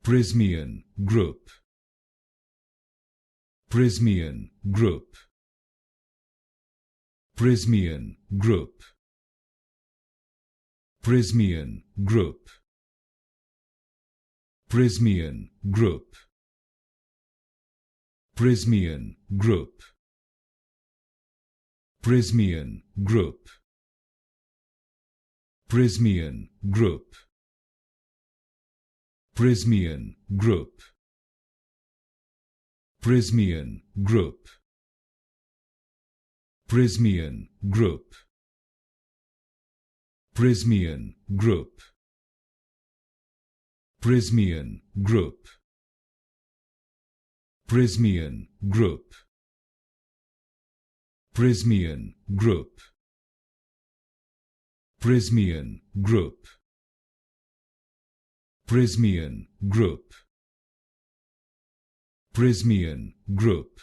Prysmian Group. Prysmian Group. Prysmian Group. Prysmian Group. Prysmian Group. Prysmian Group. Prysmian Group. Prysmian Group. Prysmian Group. Prysmian Group. Prysmian Group. Prysmian Group. Prysmian Group. Prysmian Group. Prysmian Group. Prysmian Group. Prysmian Group. Prysmian Group.